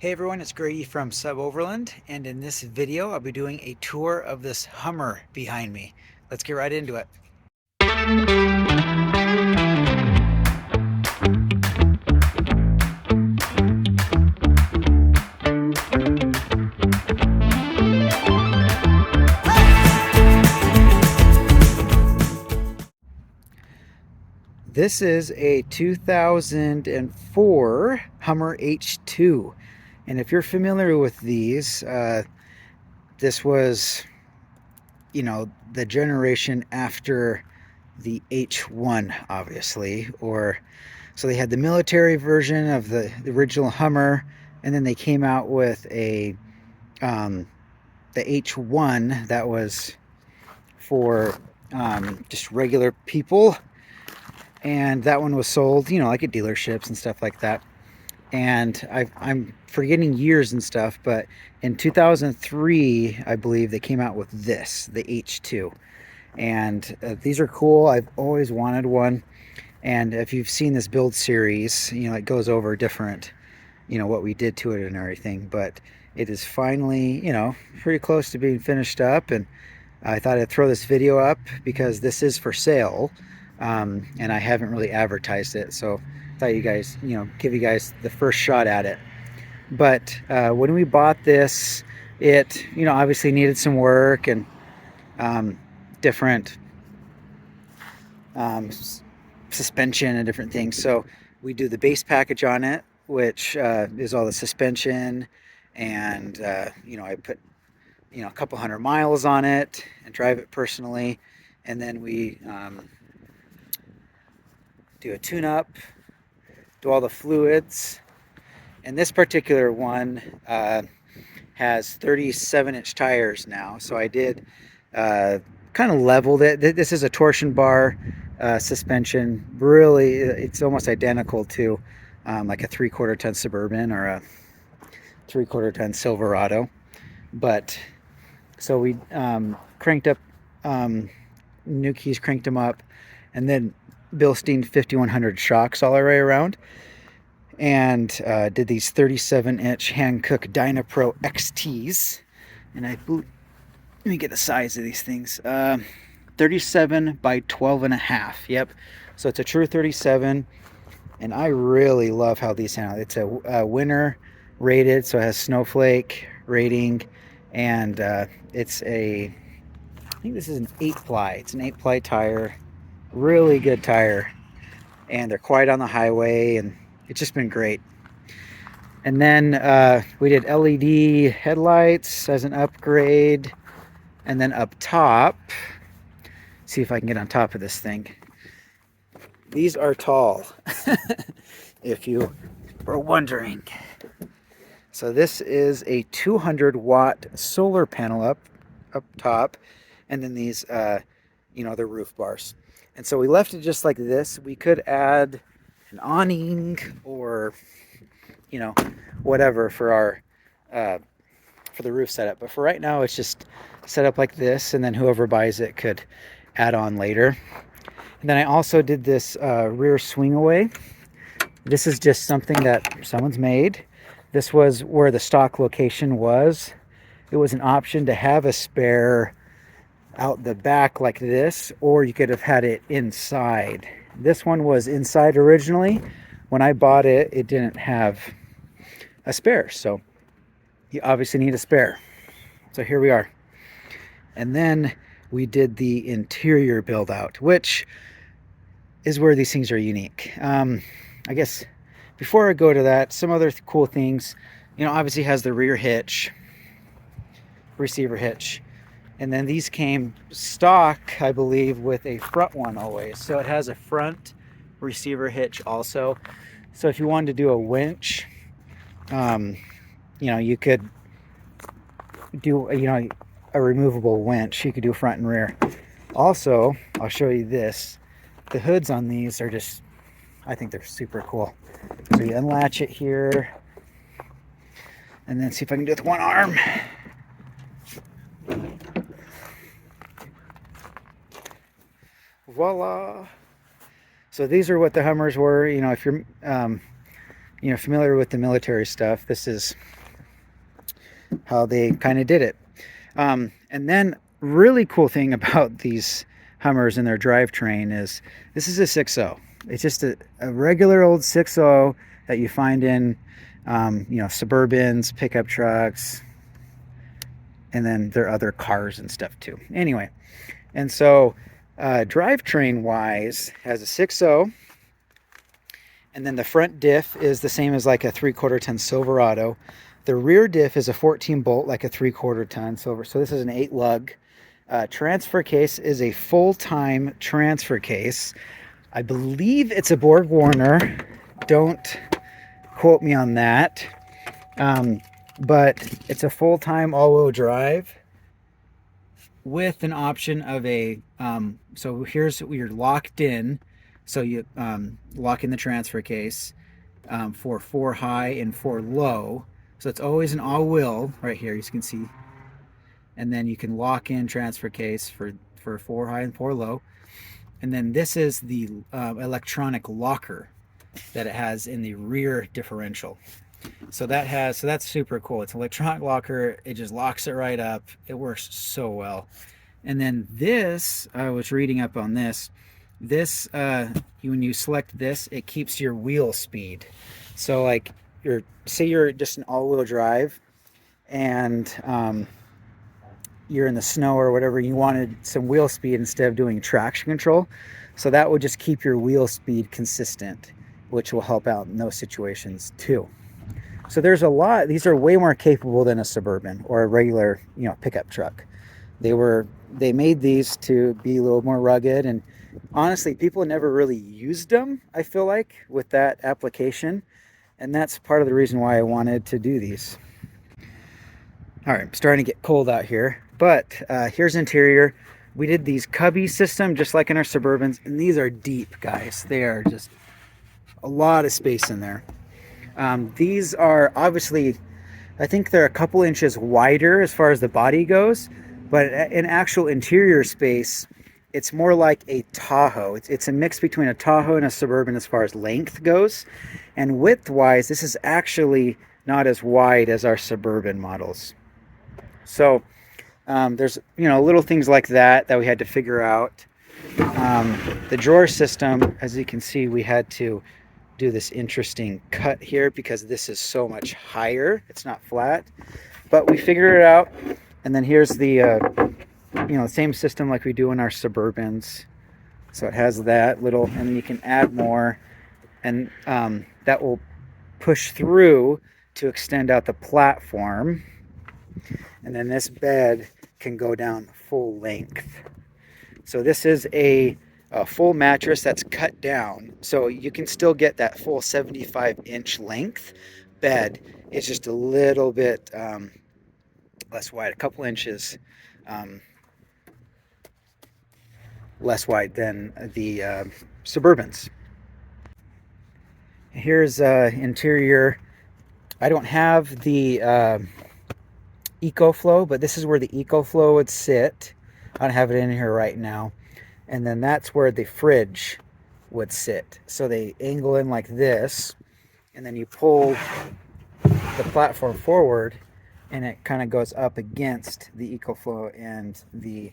Hey everyone, it's Grady from SUBOVERLAND, and in this video I'll be doing a tour of this Hummer behind me. Let's get right into it. This is a 2004 Hummer H2, and if you're familiar with these, this was, the generation after the H1, obviously, or so they had the military version of the original Hummer, and then they came out with um, the H1 that was for just regular people, and that one was sold, like at dealerships and stuff like that. And I'm forgetting years and stuff, but in 2003, I believe they came out with this, the H2, and these are cool. I've always wanted one, and if you've seen this build series, it goes over different, what we did to it and everything, but it is finally, pretty close to being finished up, and I thought I'd throw this video up because this is for sale, and I haven't really advertised it, so I thought you guys, give you guys the first shot at it. But when we bought this, it, obviously needed some work and different suspension and different things. So we do the base package on it, which is all the suspension, and I put a couple hundred miles on it and drive it personally, and then we do a tune-up, do all the fluids, and this particular one has 37-inch tires now. So I did kind of leveled it. This is a torsion bar suspension. Really, it's almost identical to like a 3/4 ton Suburban or a 3/4 ton Silverado. But so we cranked up, new keys, cranked them up, and then Bilstein 5100 shocks all the way around, and did these 37-inch Hankook Dynapro XTs. And let me get the size of these things. 37 by 12 and a half. Yep. So it's a true 37, and I really love how these sound. It's a winter rated, so it has snowflake rating, and I think this is an 8-ply. It's an 8-ply tire. Really good tire, and they're quiet on the highway, and it's just been great. And then we did LED headlights as an upgrade, and then up top, see if I can get on top of this thing. These are tall, if you were wondering. So this is a 200-watt solar panel up top, and then these, the roof bars. And so we left it just like this. We could add an awning or, whatever for our for the roof setup. But for right now, it's just set up like this, and then whoever buys it could add on later. And then I also did this rear swing away. This is just something that someone's made. This was where the stock location was. It was an option to have a spare out the back like this, or you could have had it inside. This one was inside originally. When I bought it, it didn't have a spare, so you obviously need a spare. So here we are. And then we did the interior build out, which is where these things are unique. I guess before I go to that, some other cool things, obviously has the rear hitch, receiver hitch. And then these came stock, I believe, with a front one always. So it has a front receiver hitch also. So if you wanted to do a winch, you could do, a removable winch. You could do front and rear. Also, I'll show you this. The hoods on these are just, I think they're super cool. So you unlatch it here, and then see if I can do it with one arm. Voila. So these are what the Hummers were. If you're you know, familiar with the military stuff, this is how they kind of did it. And then really cool thing about these Hummers and their drivetrain is this is a 6.0. It's just a regular old 6.0 that you find in, you know, Suburbans, pickup trucks, and then there are other cars and stuff too. Anyway, and so drivetrain wise has a 6.0, and then the front diff is the same as like a 3/4 ton Silverado. The rear diff is a 14 bolt like a 3/4 ton Silver. So this is an 8 lug. Transfer case is a full-time transfer case. I believe it's a Borg Warner. Don't quote me on that. But it's a full-time all-wheel drive with an option of a, so here's, you're locked in. So you lock in the transfer case for 4 high and 4 low. So it's always an all-wheel right here, as you can see. And then you can lock in transfer case for 4 high and 4 low. And then this is the electronic locker that it has in the rear differential. So that's super cool. It's an electronic locker. It just locks it right up. It works so well. And then this, I was reading up on this. This, when you select this, it keeps your wheel speed. So like say you're just an all-wheel drive and you're in the snow or whatever, you wanted some wheel speed instead of doing traction control. So that would just keep your wheel speed consistent, which will help out in those situations too. So there's a lot. These are way more capable than a Suburban or a regular, you know, pickup truck. They made these to be a little more rugged, and honestly, people never really used them, I feel like, with that application. And that's part of the reason why I wanted to do these. All right, I'm starting to get cold out here, but here's interior. We did these cubby system just like in our Suburbans, and these are deep, guys. They are just a lot of space in there. These are obviously, I think they're a couple inches wider as far as the body goes, but in actual interior space, it's more like a Tahoe. It's a mix between a Tahoe and a Suburban as far as length goes. And width-wise, this is actually not as wide as our Suburban models. So there's, you know, little things like that we had to figure out. The drawer system, as you can see, we had to do this interesting cut here because this is so much higher. It's not flat, but we figured it out. And then here's the, you know, same system like we do in our Suburbans. So it has that little, and then you can add more, and that will push through to extend out the platform. And then this bed can go down full length. So this is a full mattress that's cut down. So you can still get that full 75-inch length bed. It's just a little bit less wide, a couple inches less wide than the Suburbans. Here's interior. I don't have the EcoFlow, but this is where the EcoFlow would sit. I don't have it in here right now. And then that's where the fridge would sit. So they angle in like this, and then you pull the platform forward, and it kind of goes up against the EcoFlow and the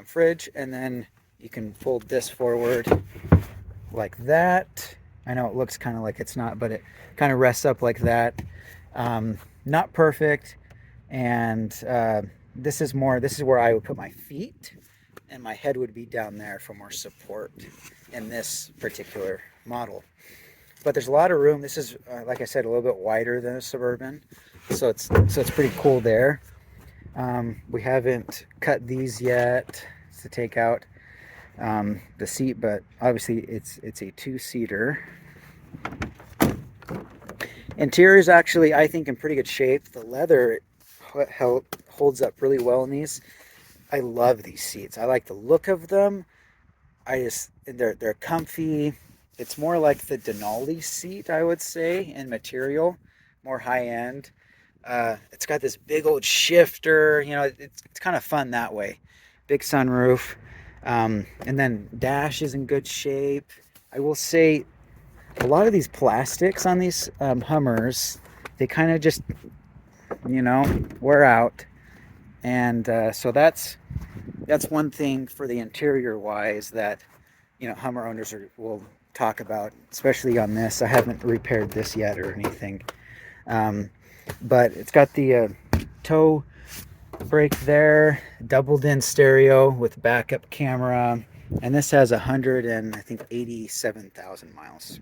fridge. And then you can fold this forward like that. I know it looks kind of like it's not, but it kind of rests up like that. Not perfect. And this is where I would put my feet, and my head would be down there for more support in this particular model. But there's a lot of room. This is, like I said, a little bit wider than a Suburban, so it's pretty cool there. We haven't cut these yet to take out the seat, but obviously it's a 2-seater. Interior is actually, I think, in pretty good shape. The leather holds up really well in these. I love these seats. I like the look of them. They're comfy. It's more like the Denali seat, I would say, in material, more high end. It's got this big old shifter. You know, it's kind of fun that way. Big sunroof, and then dash is in good shape. I will say a lot of these plastics on these Hummers, they kind of just, you know, wear out. And so that's one thing for the interior wise that, you know, Hummer owners will talk about, especially on this. I haven't repaired this yet or anything. But it's got the tow brake there, doubled in stereo with backup camera, and this has 187,000 miles.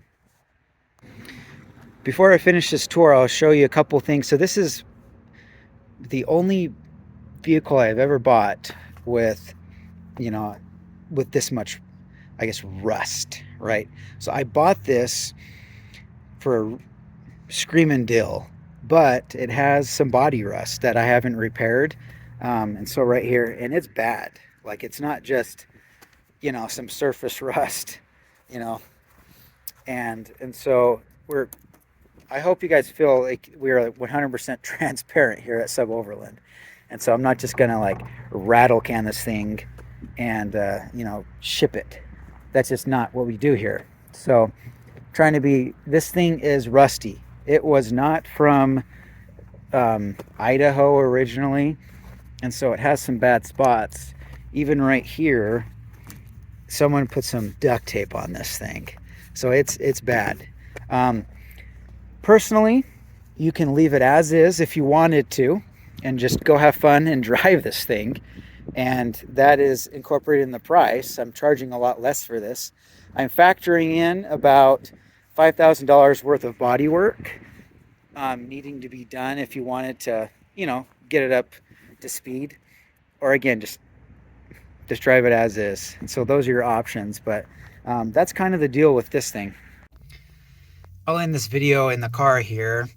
Before I finish this tour, I'll show you a couple things. So this is the only vehicle I've ever bought with, you know, with this much, I guess, rust, right? So I bought this for a screaming deal, but it has some body rust that I haven't repaired. And so right here, and it's bad. Like, it's not just, you know, some surface rust, you know. And so I hope you guys feel like we're 100% transparent here at SUBOverland. And so I'm not just gonna like rattle can this thing and you know, ship it. That's just not what we do here. So this thing is rusty. It was not from Idaho originally, and so it has some bad spots. Even right here, someone put some duct tape on this thing, so it's bad. Personally, you can leave it as is if you wanted to and just go have fun and drive this thing, and that is incorporated in the price. I'm charging a lot less for this. I'm factoring in about $5,000 worth of body work needing to be done if you wanted to, you know, get it up to speed, or again, just drive it as is. And so those are your options, but that's kind of the deal with this thing. I'll end this video in the car here.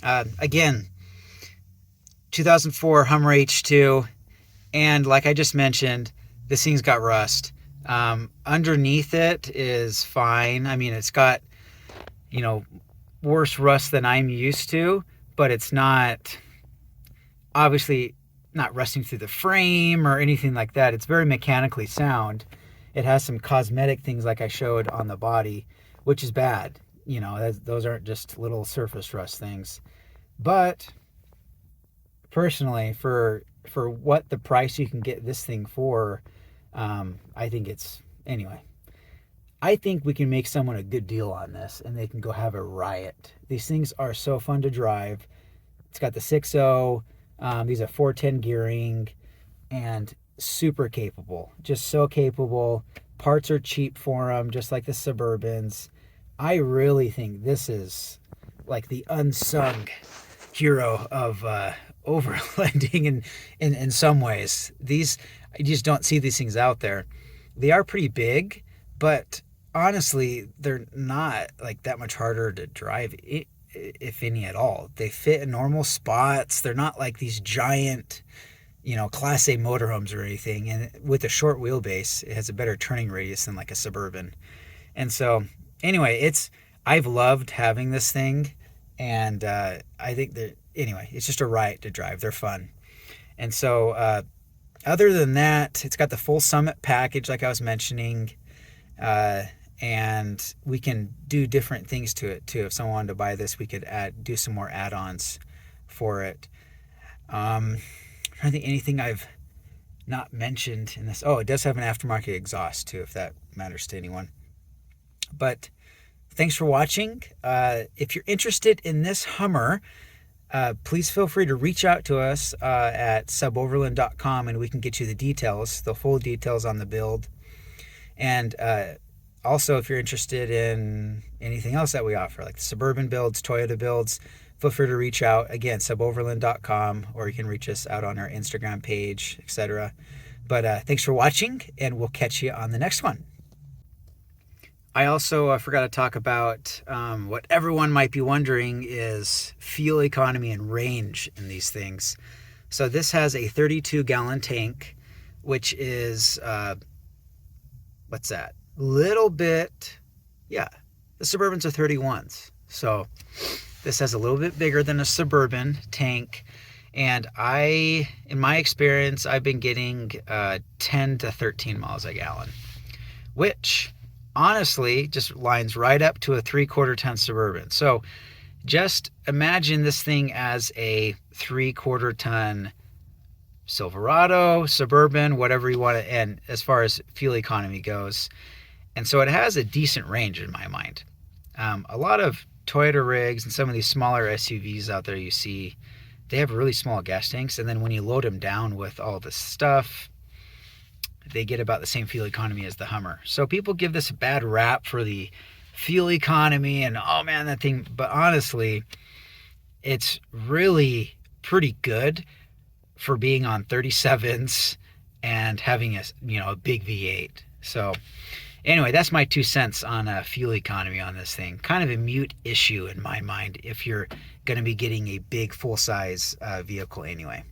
Again, 2004 Hummer H2, and like I just mentioned, this thing's got rust. Underneath it is fine. I mean, it's got, you know, worse rust than I'm used to, but it's not, obviously not rusting through the frame or anything like that. It's very mechanically sound. It has some cosmetic things like I showed on the body, which is bad. You know, those aren't just little surface rust things. But personally, for what the price you can get this thing for, I think it's, anyway, I think we can make someone a good deal on this and they can go have a riot. These things are so fun to drive. It's got the 6.0, these are 410 gearing, and super capable, just so capable. Parts are cheap for them, just like the Suburbans. I really think this is like the unsung hero of overlanding in some ways. You just don't see these things out there. They are pretty big, but honestly, they're not like that much harder to drive, if any at all. They fit in normal spots. They're not like these giant, you know, Class A motorhomes or anything. And with a short wheelbase, it has a better turning radius than like a Suburban. And so anyway, I've loved having this thing, and I think that, anyway, it's just a riot to drive. They're fun. And so other than that, it's got the full Summit package like I was mentioning, and we can do different things to it too. If someone wanted to buy this, we could do some more add-ons for it. I don't think anything I've not mentioned in this. Oh, it does have an aftermarket exhaust too, if that matters to anyone. But thanks for watching. If you're interested in this Hummer, please feel free to reach out to us at suboverland.com, and we can get you the details, the full details on the build. And also, if you're interested in anything else that we offer, like the Suburban Builds, Toyota Builds, feel free to reach out. Again, suboverland.com, or you can reach us out on our Instagram page, etc. But thanks for watching, and we'll catch you on the next one. I also forgot to talk about what everyone might be wondering is fuel economy and range in these things. So this has a 32-gallon tank, which is, what's that? Little bit, yeah, the Suburbans are 31s. So this has a little bit bigger than a Suburban tank. And in my experience, I've been getting 10 to 13 miles a gallon, which honestly just lines right up to a 3/4 ton Suburban. So just imagine this thing as a 3/4 ton Silverado, Suburban, whatever you want to, and as far as fuel economy goes. And so it has a decent range in my mind. A lot of Toyota rigs and some of these smaller SUVs out there you see, they have really small gas tanks, and then when you load them down with all this stuff, they get about the same fuel economy as the Hummer. So people give this a bad rap for the fuel economy and, oh man, that thing, but honestly, it's really pretty good for being on 37s and having a big V8. So anyway, that's my 2 cents on fuel economy on this thing. Kind of a mute issue in my mind if you're going to be getting a big full-size vehicle anyway.